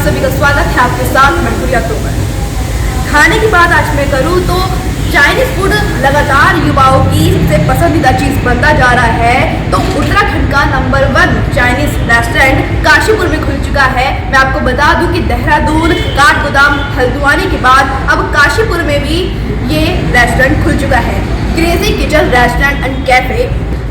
सभी का स्वागत है आपके साथ मैं प्रिया तोमर। खाने की बात आज मैं करूँ तो चाइनीज फूड लगातार युवाओं की सबसे पसंदीदा चीज़ बनता जा रहा है। तो उत्तराखंड का नंबर 1 चाइनीज रेस्टोरेंट काशीपुर में खुल चुका है। मैं आपको बता दूं कि देहरादून, काठगोदाम, हल्द्वानी के बाद अब काशीपुर में भी ये रेस्टोरेंट खुल चुका है। Crazy Kitchen restaurant and cafe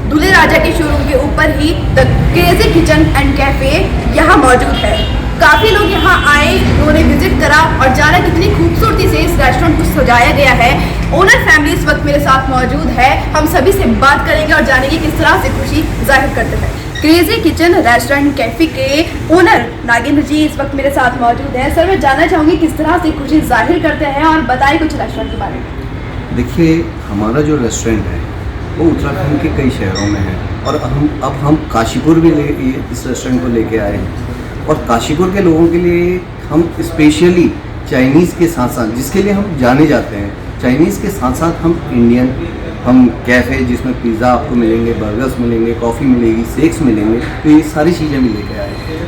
Dulhe Raja के शोरूम के ऊपर ही the Crazy Kitchen and cafe यहाँ मौजूद है। काफ़ी लोग यहाँ आए, उन्होंने विजिट करा और जाना कितनी खूबसूरती से इस रेस्टोरेंट को सजाया गया है। ओनर फैमिली इस वक्त मेरे साथ मौजूद है। हम सभी से बात करेंगे और जानेंगे किस तरह से खुशी जाहिर करते हैं। क्रेजी किचन रेस्टोरेंट कैफे के ओनर नागेंद्र जी इस वक्त मेरे साथ मौजूद है। सर, मैं जानना चाहूँगी किस तरह से खुशी जाहिर करते हैं और बताएं कुछ रेस्टोरेंट के बारे में। देखिए, हमारा जो रेस्टोरेंट है वो उत्तराखंड के कई शहरों में है और अब हम काशीपुर भी इस रेस्टोरेंट को लेके आए हैं। और काशीपुर के लोगों के लिए हम स्पेशली चाइनीज़ के साथ साथ, जिसके लिए हम जाने जाते हैं, चाइनीज़ के साथ साथ हम इंडियन कैफ़े जिसमें पिज़्ज़ा आपको मिलेंगे, बर्गर्स मिलेंगे, कॉफ़ी मिलेगी, शेक्स मिलेंगे, तो ये सारी चीज़ें भी लेके आए हैं।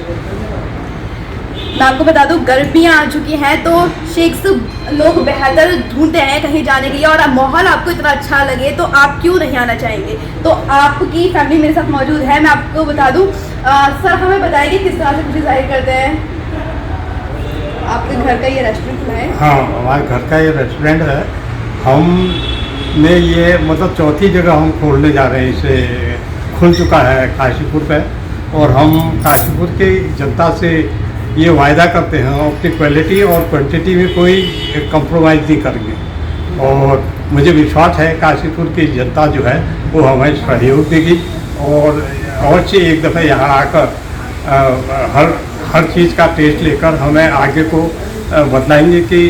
मैं आपको बता दूं, गर्मियाँ आ चुकी हैं तो शेक्स लोग बेहतर ढूंढते हैं कहीं जाने के लिए, और माहौल आपको इतना अच्छा लगे तो आप क्यों नहीं आना चाहेंगे। तो आपकी फैमिली मेरे साथ मौजूद है। मैं आपको बता दूं, सर हमें बताइए किस तरह से खुशी जाहिर करते हैं। आपके घर का ये रेस्टोरेंट खुला है? हाँ, हमारे घर का ये रेस्टोरेंट है। हमने ये मतलब चौथी जगह हम खोलने जा रहे हैं। इसे खुल चुका है काशीपुर पे, और हम काशीपुर की जनता से ये वायदा करते हैं अपनी क्वालिटी और क्वांटिटी में कोई कंप्रोमाइज़ नहीं करेंगे। और मुझे विश्वास है काशीपुर की जनता जो है वो हमें सहयोग देगी और अवश्य एक दफ़े यहाँ आकर हर चीज़ का टेस्ट लेकर हमें आगे को बतलाएंगे कि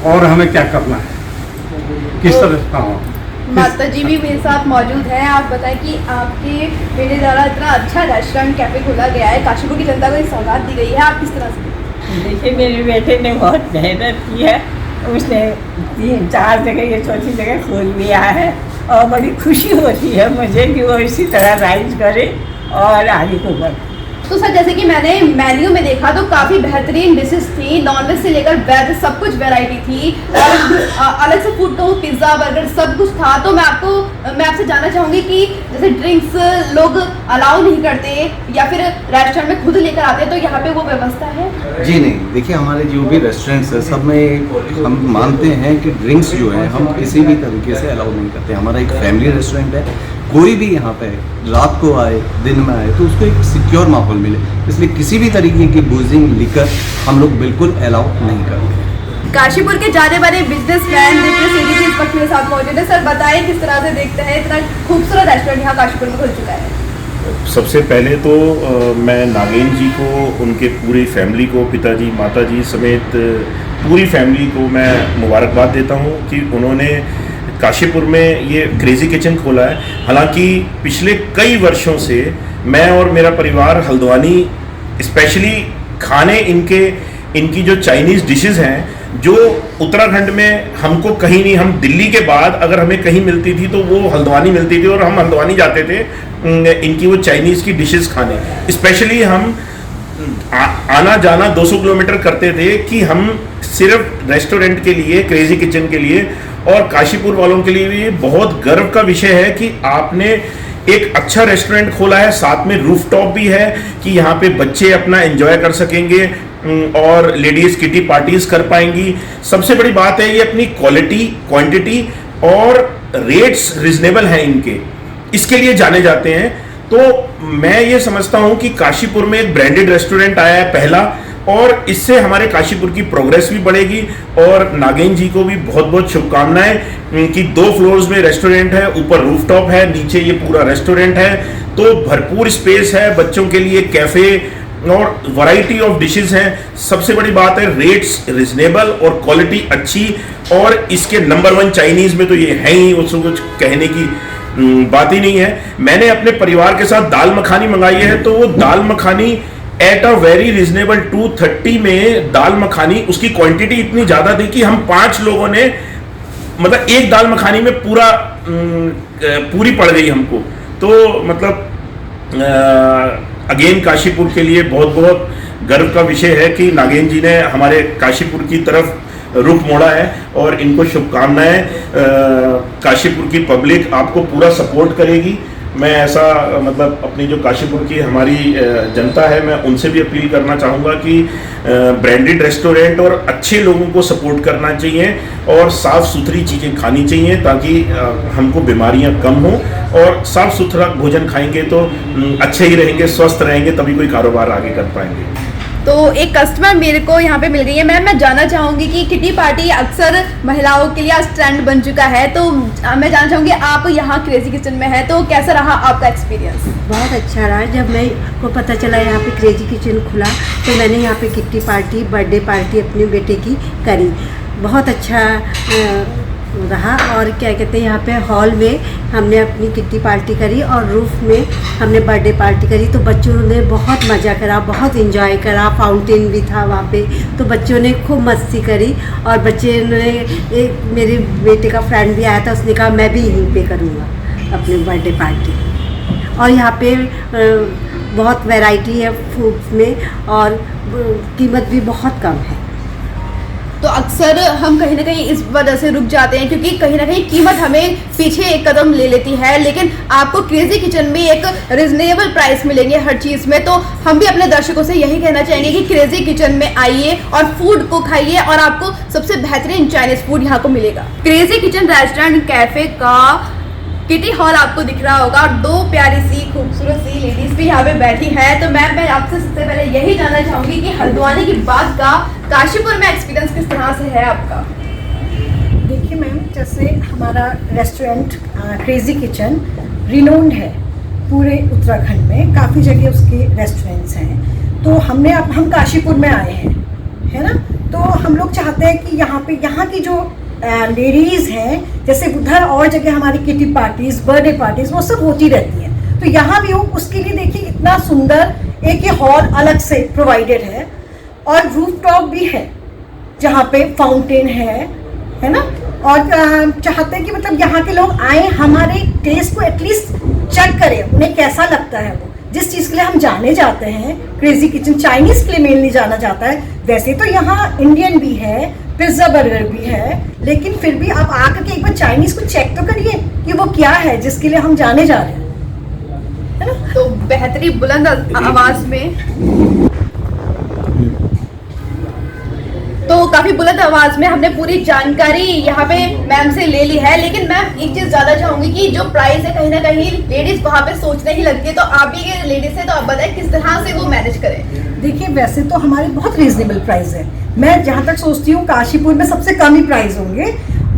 और हमें क्या करना है, किस तरह का हो। माता जी भी मेरे साथ मौजूद हैं। आप बताएं कि आपके बेटे द्वारा इतना अच्छा रेस्टोरेंट कैफे खोला गया है, काशीपुर की जनता को एक सौगात दी गई है, आप किस तरह से? देखिए, मेरे बेटे ने बहुत मेहनत की है। उसने 3-4 जगह, ये चौथी जगह खोल लिया है और बड़ी खुशी होती है मुझे कि वो इसी तरह राइज करे और आगे को बढ़े। तो सर, जैसे कि मैंने मेन्यू में देखा तो काफ़ी बेहतरीन डिशेस थी, नॉनवेज से लेकर वेज सब कुछ वैरायटी थी और अलग से फूड तो पिज़्ज़ा, बर्गर सब कुछ था। तो मैं आपसे जानना चाहूँगी कि जैसे ड्रिंक्स लोग अलाउ नहीं करते या फिर रेस्टोरेंट में खुद लेकर आते हैं, तो यहाँ पे वो व्यवस्था है? जी नहीं, देखिए, हमारे जो भी रेस्टोरेंट्स हैं सब में हम मानते हैं कि ड्रिंक्स जो हैं हम किसी भी तरीके से अलाउ नहीं करते। हमारा एक फैमिली रेस्टोरेंट है। कोई भी यहाँ पे रात को आए, दिन में आए, तो उसको एक सिक्योर माहौल मिले, इसलिए किसी भी तरीके की बूजिंग, लिकर हम लोग बिल्कुल अलाउ नहीं करते। काशीपुर के जाने वाले बिजनेसमैन इस वक्त मेरे साथ मौजूद है। सर, बताएं किस तरह से देखते हैं इतना खूबसूरत रेस्टोरेंट यहाँ काशीपुर में खुल चुका है। सबसे पहले तो मैं नागेंद्र जी को, उनके पूरी फैमिली को, पिताजी, माताजी समेत पूरी फैमिली को मैं मुबारकबाद देता हूँ कि उन्होंने काशीपुर में ये क्रेजी किचन खोला है। हालांकि पिछले कई वर्षों से मैं और मेरा परिवार हल्द्वानी स्पेशली खाने इनकी जो चाइनीज़ डिशेस हैं जो उत्तराखंड में हमको कहीं नहीं, हम दिल्ली के बाद अगर हमें कहीं मिलती थी तो वो हल्द्वानी मिलती थी और हम हल्द्वानी जाते थे इनकी वो चाइनीज़ की डिशेस खाने। स्पेशली हम आना जाना 200 किलोमीटर करते थे कि हम सिर्फ रेस्टोरेंट के लिए, क्रेजी किचन के लिए, और काशीपुर वालों के लिए भी बहुत गर्व का विषय है कि आपने एक अच्छा रेस्टोरेंट खोला है, साथ में रूफटॉप भी है कि यहाँ पे बच्चे अपना एंजॉय कर सकेंगे और लेडीज़ किटी पार्टीज कर पाएंगी। सबसे बड़ी बात है ये अपनी क्वालिटी, क्वांटिटी और रेट्स रिजनेबल हैं इनके, इसके लिए जाने जाते हैं। तो मैं ये समझता हूँ कि काशीपुर में एक ब्रांडेड रेस्टोरेंट आया है पहला, और इससे हमारे काशीपुर की प्रोग्रेस भी बढ़ेगी। और नागेंद्र जी को भी बहुत बहुत शुभकामनाएं कि 2 फ्लोर्स में रेस्टोरेंट है, ऊपर रूफटॉप है, नीचे ये पूरा रेस्टोरेंट है, तो भरपूर स्पेस है, बच्चों के लिए कैफे और वैरायटी ऑफ डिशेस हैं। सबसे बड़ी बात है रेट्स रिजनेबल और क्वालिटी अच्छी, और इसके नंबर 1 चाइनीज़ में तो ये है ही, उसको कुछ कहने की बात ही नहीं है। मैंने अपने परिवार के साथ दाल मखानी मंगाई है, तो वो दाल मखानी एट अ वेरी रिजनेबल 230 में दाल मखानी, उसकी क्वांटिटी इतनी ज़्यादा थी कि हम 5 लोगों ने, मतलब एक दाल मखानी में पूरी पड़ गई हमको। तो मतलब अगेन काशीपुर के लिए बहुत बहुत गर्व का विषय है कि नागेन जी ने हमारे काशीपुर की तरफ रुख मोड़ा है और इनको शुभकामनाएं। काशीपुर की पब्लिक आपको पूरा सपोर्ट करेगी। मैं ऐसा मतलब अपनी जो काशीपुर की हमारी जनता है, मैं उनसे भी अपील करना चाहूँगा कि ब्रांडेड रेस्टोरेंट और अच्छे लोगों को सपोर्ट करना चाहिए और साफ़ सुथरी चीज़ें खानी चाहिए ताकि हमको बीमारियां कम हो, और साफ़ सुथरा भोजन खाएंगे तो अच्छे ही रहेंगे, स्वस्थ रहेंगे, तभी कोई कारोबार आगे कर पाएंगे। तो एक कस्टमर मेरे को यहाँ पे मिल गई है। मैम, मैं जानना चाहूँगी कि किटी पार्टी अक्सर महिलाओं के लिए आज ट्रेंड बन चुका है, तो मैं जानना चाहूँगी आप यहाँ क्रेजी किचन में है तो कैसा रहा आपका एक्सपीरियंस? बहुत अच्छा रहा। जब मैं को पता चला यहाँ पे क्रेजी किचन खुला तो मैंने यहाँ पे किट्टी पार्टी, बर्थडे पार्टी अपने बेटे की करी। बहुत अच्छा रहा। और क्या कहते हैं, यहाँ पे हॉल में हमने अपनी किट्टी पार्टी करी और रूफ में हमने बर्थडे पार्टी करी, तो बच्चों ने बहुत मज़ा करा, बहुत एंजॉय करा। फाउंटेन भी था वहाँ पे, तो बच्चों ने खूब मस्ती करी। और बच्चे ने, मेरे बेटे का फ्रेंड भी आया था, उसने कहा मैं भी यहीं पे करूँगा अपने बर्थडे पार्टी। और यहाँ पे बहुत वैरायटी है फूड में और कीमत भी बहुत कम है। तो अक्सर हम कहीं ना कहीं इस वजह से रुक जाते हैं क्योंकि कहीं ना कहीं कीमत हमें पीछे एक कदम ले लेती है, लेकिन आपको क्रेजी किचन में एक रिजनेबल प्राइस मिलेंगे हर चीज़ में। तो हम भी अपने दर्शकों से यही कहना चाहेंगे कि क्रेजी किचन में आइए और फूड को खाइए और आपको सबसे बेहतरीन चाइनीज फूड यहाँ को मिलेगा। क्रेजी किचन रेस्टोरेंट कैफे का किटी हॉल आपको दिख रहा होगा और दो प्यारी सी खूबसूरत सी लेडीज भी यहाँ पे बैठी हैं। तो मैम, मैं आपसे सबसे पहले यही जानना चाहूँगी कि हल्द्वानी के बाद का काशीपुर में एक्सपीरियंस किस तरह से है आपका? देखिए मैम, जैसे हमारा रेस्टोरेंट क्रेजी किचन रिनोन्ड है पूरे उत्तराखंड में, काफ़ी जगह उसके रेस्टोरेंट्स हैं। तो हम काशीपुर में आए हैं, है ना। तो हम लोग चाहते हैं कि यहाँ की जो लेडीज़ हैं, जैसे उधर और जगह हमारी किटी पार्टीज, बर्थडे पार्टीज वो सब होती रहती हैं, तो यहाँ भी हो। उसके लिए देखिए इतना सुंदर एक ये हॉल अलग से प्रोवाइडेड है और रूफ टॉप भी है जहाँ पे फाउंटेन है ना। और चाहते हैं कि मतलब यहाँ के लोग आए, हमारे टेस्ट को एटलीस्ट चेक करें, उन्हें कैसा लगता है। वो जिस चीज़ के लिए हम जाने जाते हैं, क्रेजी किचन चाइनीज़ के लिए मेनली जाना जाता है। वैसे तो यहाँ इंडियन भी है, पिज्ज़ा बर्गर भी है, लेकिन फिर भी आप आकर के एक बार चाइनीज़ को चेक तो करिए कि वो क्या है जिसके लिए हम जाने जा रहे हैं, है ना। तो बेहतरीन बुलंद आवाज़ में, तो काफ़ी बुलंद आवाज़ में हमने पूरी जानकारी यहाँ पे मैम से ले ली है। लेकिन मैम, एक चीज़ ज़्यादा चाहूँगी कि जो प्राइस है कहीं ना कहीं लेडीज़ वहाँ पे सोचने ही लगती है, तो आप भी लेडीज़ है तो आप बताएं किस तरह से वो मैनेज करें। देखिए, वैसे तो हमारे बहुत रीजनेबल प्राइस है। मैं जहाँ तक सोचती हूँ काशीपुर में सबसे कम ही प्राइस होंगे,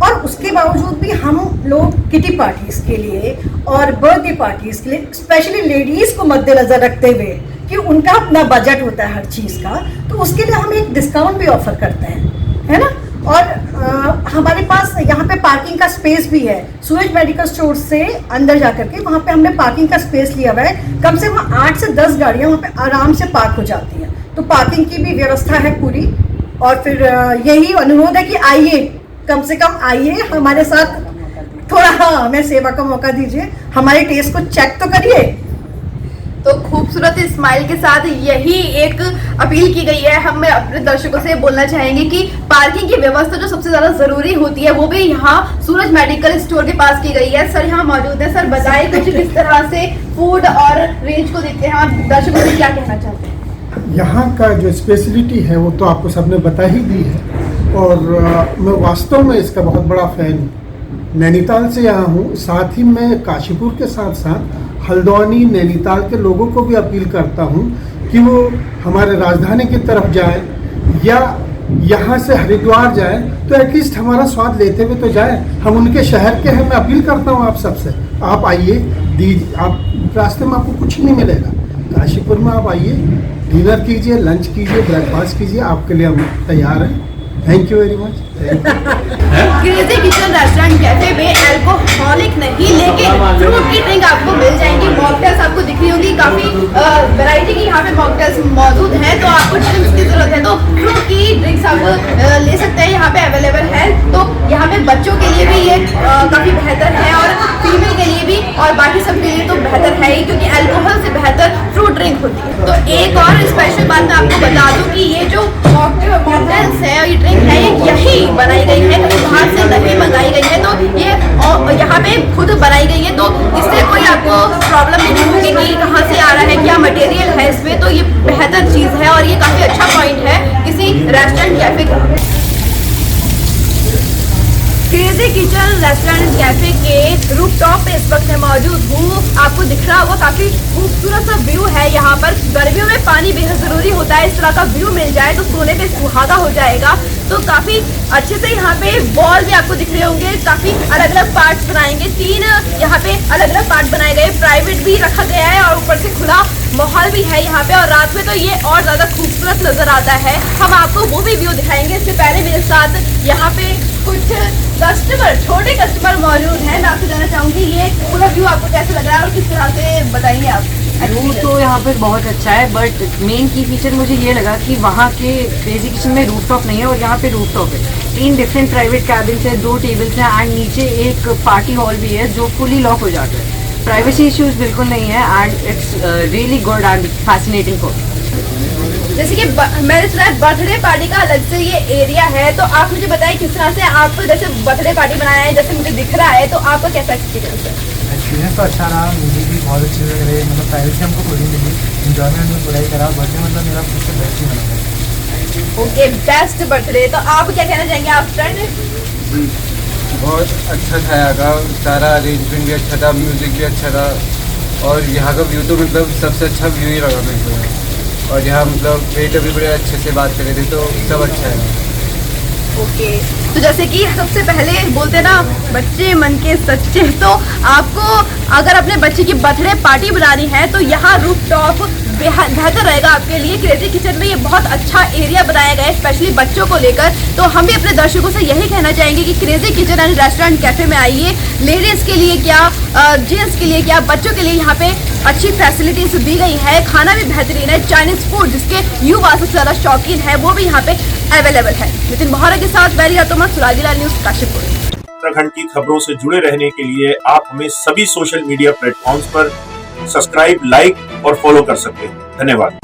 और उसके बावजूद भी हम लोग किटी पार्टीज़ के लिए और बर्थडे पार्टीज़ के लिए स्पेशली लेडीज़ को मद्देनज़र रखते हुए कि उनका अपना बजट होता है हर चीज़ का, तो उसके लिए हम एक डिस्काउंट भी ऑफर करते हैं, है ना। और हमारे पास यहाँ पे पार्किंग का स्पेस भी है। सूरज मेडिकल स्टोर से अंदर जा करके वहाँ पे हमने पार्किंग का स्पेस लिया हुआ है। कम से कम 8 से 10 गाड़ियाँ वहाँ पे आराम से पार्क हो जाती हैं, तो पार्किंग की भी व्यवस्था है पूरी। और फिर यही अनुरोध है कि आइए, कम से कम आइए हमारे साथ, थोड़ा हमें सेवा का मौका दीजिए, हमारे टेस्ट को चेक तो करिए। तो खूबसूरत स्माइल के साथ यही एक अपील की गई है। हम अपने दर्शकों से बोलना चाहेंगे कि पार्किंग की व्यवस्था जो सबसे ज़्यादा ज़रूरी होती है वो भी यहाँ सूरज मेडिकल स्टोर के पास की गई है। सर यहाँ मौजूद है। सर, बताइए कुछ किस तरह से फूड और रेंज को देखते हैं, आप दर्शकों से क्या कहना चाहते हैं? यहाँ का जो स्पेशलिटी है वो तो आपको सबने बता ही दी है, और मैं वास्तव में इसका बहुत बड़ा फ़ैन हूँ। नैनीताल से यहाँ हूँ, साथ ही मैं काशीपुर के साथ साथ हल्द्वानी, नैनीताल के लोगों को भी अपील करता हूँ कि वो हमारे राजधानी की तरफ जाए या यहाँ से हरिद्वार जाए, तो एटलीस्ट हमारा स्वाद लेते हुए तो जाए। हम उनके शहर के हैं। मैं अपील करता हूँ आप सबसे, आप आइए, आप रास्ते में आपको कुछ नहीं मिलेगा। काशीपुर में आप आइए, डिनर कीजिए, लंच कीजिए, ब्रेकफास्ट कीजिए, आपके लिए हम तैयार हैं। Thank you very much. Crazy Kitchen restaurant cafe में अल्कोहलिक नहीं, लेकिन फ्रूट की ड्रिंक आपको मिल जाएंगी। मॉकटेल्स आपको दिख रही होगी, काफी वैरायटी की यहाँ पे मॉकटेल्स मौजूद हैं। तो आपको ड्रिंक्स की जरूरत है तो फ्रूट की ड्रिंक्स आप ले सकते हैं, यहाँ पे अवेलेबल है। तो यहाँ पे बच्चों के लिए भी ये काफी बेहतर है और फीमेल के लिए भी, और बाकी सब के लिए तो बेहतर है ही, क्योंकि अल्कोहल से बेहतर फ्रूट ड्रिंक होती है। इसमें, तो ये बेहतर चीज़ है और ये काफ़ी अच्छा पॉइंट है किसी रेस्टोरेंट कैफे का। क्रेजी किचन रेस्टोरेंट कैफे के रूफटॉप पे इस वक्त मैं मौजूद हूँ। आपको दिख रहा होगा काफी खूबसूरत सा व्यू है यहाँ पर। गर्मियों में पानी बेहद जरूरी होता है, इस तरह का व्यू मिल जाए तो सोने पे सुहागा हो जाएगा। तो काफी अच्छे से यहाँ पे वॉल भी आपको दिख रहे होंगे, काफी अलग अलग पार्ट्स बनाएंगे। 3 यहाँ पे अलग अलग पार्ट बनाए गए, प्राइवेट भी रखा गया है और ऊपर से खुला माहौल भी है यहाँ पे। और रात में तो ये और ज्यादा खूबसूरत नजर आता है। हम आपको वो भी व्यू दिखाएंगे। इससे पहले मेरे साथ यहाँ पे कुछ कस्टमर, छोटे कस्टमर मौजूद हैं। मैं आपसे जानना चाहूंगी ये पूरा व्यू आपको कैसा लग रहा है और किस तरह से बताएंगे आप? व्यू तो यहाँ पर बहुत अच्छा है, बट मेन की फीचर मुझे ये लगा कि वहाँ के क्रेजी किचन में रूफटॉप नहीं है और यहाँ पे रूफटॉप है। 3 डिफरेंट प्राइवेट कैबिन्स है, 2 टेबल्स हैं एंड नीचे एक पार्टी हॉल भी है जो फुली लॉक हो जाता है। प्राइवेसी इश्यूज बिल्कुल नहीं है and it's really good and fascinating for. जैसे कि मेरे सुना बर्थडे पार्टी का अलग से ये एरिया है, तो आप मुझे बताइए किस तरह से आप जैसे बर्थडे पार्टी बनाया है, जैसे मुझे दिख रहा है, तो आपका कैसा एक्सपीरियंस है? एक्सपीरियंस तो अच्छा रहा, म्यूजिक भी बहुत अच्छी लग रही है, मतलब प्राइवेसी हमको पूरी मिली, इंजॉयमेंट में पूरा ही करा। बर्थडे मतलब मेरा सबसे बेस्ट ही बना। Okay, best birthday. तो आप क्या कहना चाहेंगे आप फ्रेंड? बहुत अच्छा था यहाँ का, सारा अरेंजमेंट भी अच्छा था, म्यूज़िक भी अच्छा था और यहाँ का व्यू तो मतलब सबसे अच्छा व्यू ही लगा मेरे को। और यहाँ मतलब वेटर भी बड़े अच्छे से बात कर रहे थे, तो सब अच्छा है। ओके, तो जैसे कि सबसे पहले बोलते ना बच्चे मन के सच्चे, तो आपको अगर अपने बच्चे की बर्थडे पार्टी बनानी है तो यहाँ रूफटॉप बेहतर रहेगा आपके लिए। क्रेजी किचन में ये बहुत अच्छा एरिया बनाया गया है स्पेशली बच्चों को लेकर। तो हम भी अपने दर्शकों से यही कहना चाहेंगे कि crazy Kitchen and restaurant cafe में आइए। लेडीज के लिए क्या, जेंट्स के लिए क्या, बच्चों के लिए यहाँ पे अच्छी फैसिलिटीज दी गई है। खाना भी बेहतरीन है, चाइनीज फूड जिसके युवा सबसे ज्यादा शौकीन है वो भी यहाँ पे अवेलेबल है। नितिन बोहरा के साथ मैं रिया तोमर, सुराजीला न्यूज काशीपुर। उत्तराखंड की खबरों से जुड़े रहने के लिए आप हमें सभी सोशल मीडिया प्लेटफॉर्म्स पर सब्सक्राइब, लाइक और फॉलो कर सकते हैं। धन्यवाद।